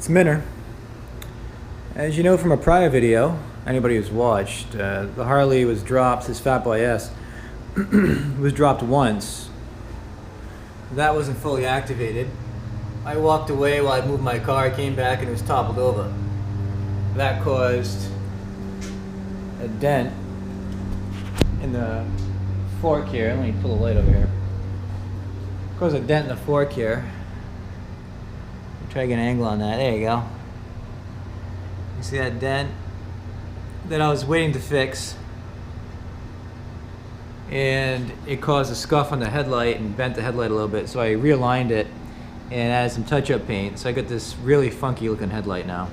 It's Minner. As you know from a prior video, anybody who's watched, the Harley was dropped, this Fat Boy S was dropped once. That wasn't fully activated. I walked away while I moved my car, I came back and it was toppled over. That caused a dent in the fork here. Let me pull the light over here. Caused a dent in the fork here. Try to get an angle on that. There you go. You see that dent that I was waiting to fix, and it caused a scuff on the headlight and bent the headlight a little bit, so I realigned it and added some touch-up paint, so I got this really funky looking headlight now.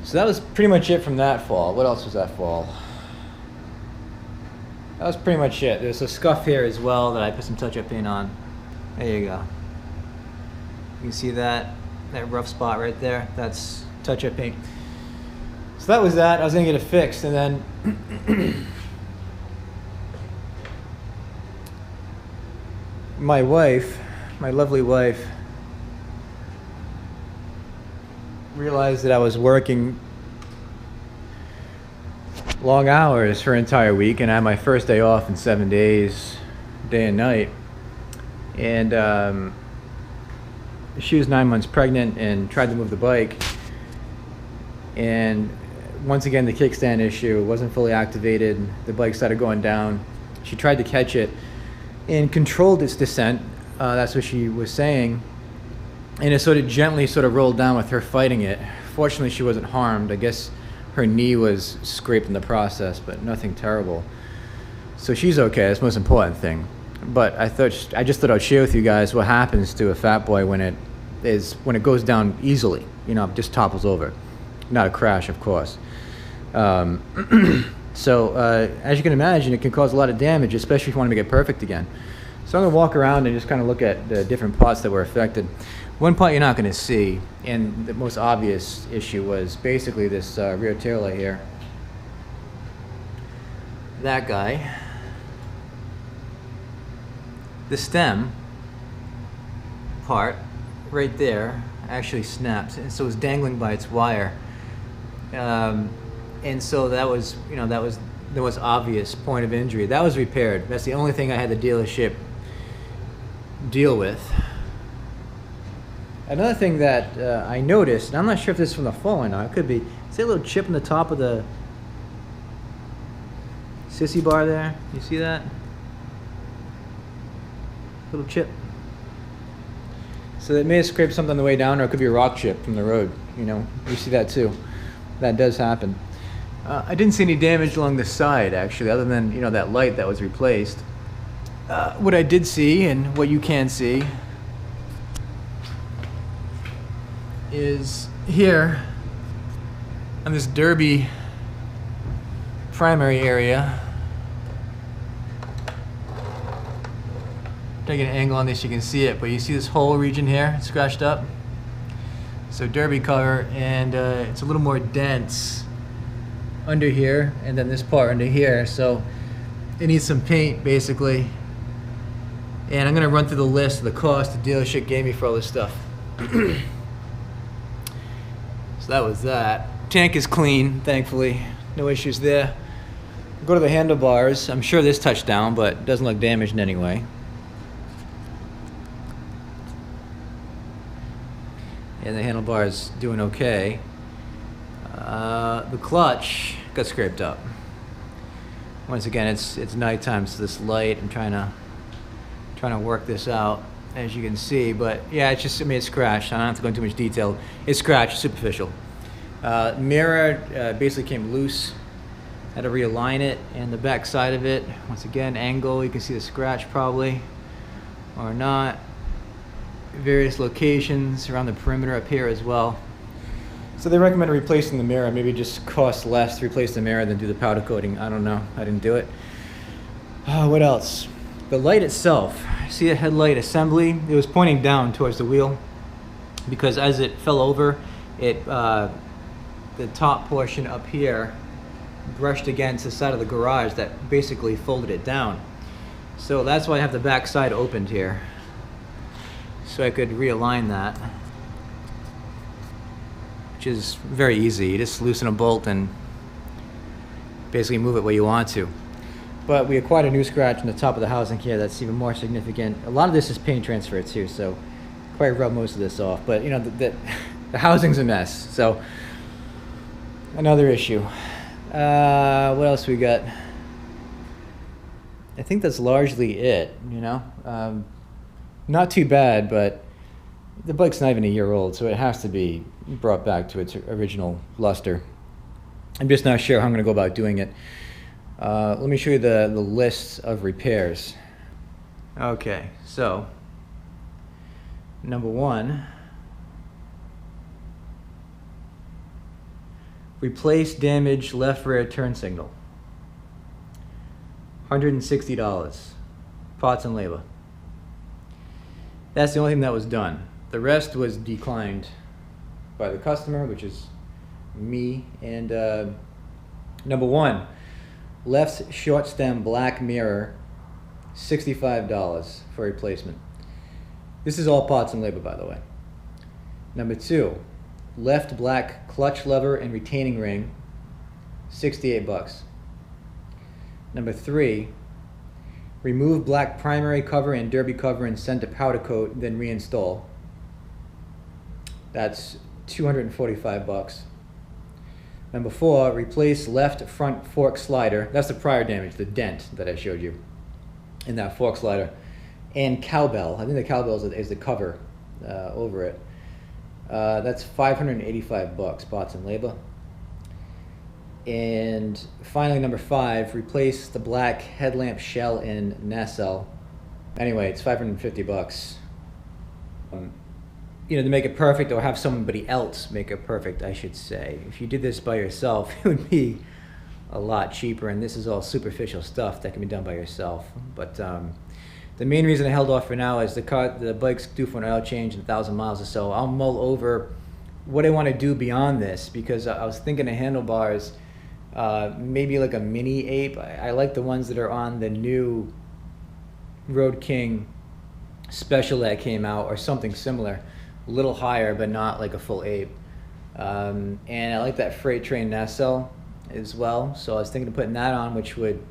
So that was pretty much it from that fall. What else was that fall? That was pretty much it. There's a scuff here as well that I put some touch-up paint on. There you go. You can see that rough spot right there. That's touch-up paint. So that was that. I was gonna get it fixed, and then my wife, my lovely wife, realized that I was working long hours for an entire week, and I had my first day off in 7 days, day and night. And she was 9 months pregnant and tried to move the bike, and once again the kickstand issue wasn't fully activated. The bike started going down. She tried to catch it and controlled its descent, that's what she was saying, and it sort of gently rolled down with her fighting it. Fortunately she wasn't harmed. I guess her knee was scraped in the process, but nothing terrible. So she's okay. That's the most important thing. But I just thought I'd share with you guys what happens to a Fat Boy when it goes down easily. You know, just topples over. Not a crash, of course. So as you can imagine, it can cause a lot of damage, especially if you want to make it perfect again. So I'm gonna walk around and just kind of look at the different parts that were affected. One part you're not going to see, and the most obvious issue, was basically this rear tail light here. That guy. The stem part right there actually snapped, and so it's dangling by its wire. And so that was, that was the most obvious point of injury. That was repaired. That's the only thing I had the dealership deal with. Another thing that I noticed, and I'm not sure if this is from the fall or not, it could be, see a little chip in the top of the sissy bar there? You see that? Little chip. So it may have scraped something on the way down, or it could be a rock chip from the road. You see that too. That does happen. I didn't see any damage along the side, actually, other than, that light that was replaced. What I did see, and what you can see, is here on this derby primary area. Try to get an angle on this, you can see it, but you see this whole region here scratched up. So derby cover, and it's a little more dense under here, and then this part under here. So it needs some paint, basically. And I'm gonna run through the list of the cost the dealership gave me for all this stuff. So that was that. Tank is clean, thankfully. No issues there. Go to the handlebars. I'm sure this touched down, but it doesn't look damaged in any way. And the handlebar's doing okay. The clutch got scraped up. Once again, it's nighttime, so this light, I'm trying to work this out, as you can see. But yeah, it's scratched. I don't have to go into too much detail. It's scratched, superficial. Mirror basically came loose. Had to realign it, and the back side of it, once again, angle, you can see the scratch probably, or not. Various locations around the perimeter up here as well. So they recommend replacing the mirror. Maybe it just costs less to replace the mirror than do the powder coating. I don't know. I didn't do it. What else? The light itself. See the headlight assembly? It was pointing down towards the wheel because as it fell over, the top portion up here brushed against the side of the garage that basically folded it down. So that's why I have the back side opened here. so I could realign that, which is very easy. You just loosen a bolt and basically move it where you want to. But we acquired a new scratch on the top of the housing here that's even more significant. A lot of this is paint transfer too, so quite rub most of this off. But you know, the housing's a mess, so another issue. What else we got? I think that's largely it, you know. Not too bad, but the bike's not even a year old, so it has to be brought back to its original luster. I'm just not sure how I'm going to go about doing it. Let me show you the list of repairs. Okay, so number one, replace damaged left rear turn signal. $160, parts and labor. That's the only thing that was done. The rest was declined by the customer, which is me. And number one, left short stem black mirror, $65 for replacement. This is all parts and labor, by the way. Number two, left black clutch lever and retaining ring, $68. Number three, remove black primary cover and derby cover and send to powder coat, then reinstall. That's $245. Number four, replace left front fork slider. That's the prior damage, the dent that I showed you in that fork slider. And cowbell. I think the cowbell is the cover over it. That's $585, parts and labor. And finally, number five, replace the black headlamp shell in nacelle. Anyway, it's $550. You know, to make it perfect, or have somebody else make it perfect, I should say. If you did this by yourself, it would be a lot cheaper, and this is all superficial stuff that can be done by yourself. But the main reason I held off for now is the bike's due for an oil change in 1,000 miles or so. I'll mull over what I want to do beyond this, because I was thinking of handlebars, maybe like a mini ape. I like the ones that are on the new Road King special that came out, or something similar. A little higher, but not like a full ape. And I like that freight train nacelle as well. So I was thinking of putting that on, which would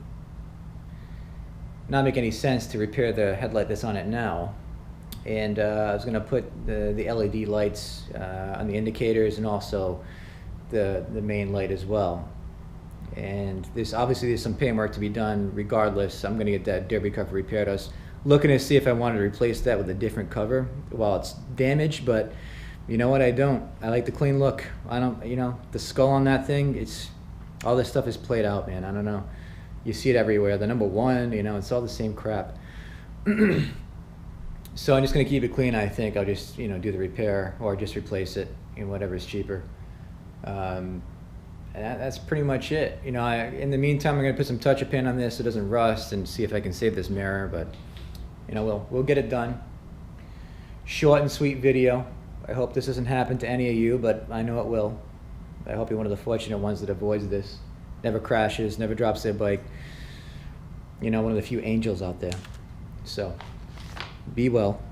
not make any sense to repair the headlight that's on it now. And I was going to put the LED lights on the indicators, and also the main light as well. And obviously there's some paint work to be done regardless. I'm going to get that derby cover repaired. I was looking to see if I wanted to replace that with a different cover while it's damaged, but you know what, I don't. I like the clean look. I don't, you know, the skull on that thing, all this stuff is played out, man. I don't know. You see it everywhere. The number one, you know, it's all the same crap. So I'm just going to keep it clean. I think I'll just, you know, do the repair or just replace it in whatever's cheaper. And that's pretty much it. You know, in the meantime, I'm going to put some touch-up paint on this so it doesn't rust, and see if I can save this mirror, but you know, we'll get it done. Short and sweet video. I hope this doesn't happen to any of you, but I know it will. I hope you're one of the fortunate ones that avoids this. Never crashes, never drops their bike. You know, one of the few angels out there. So, be well.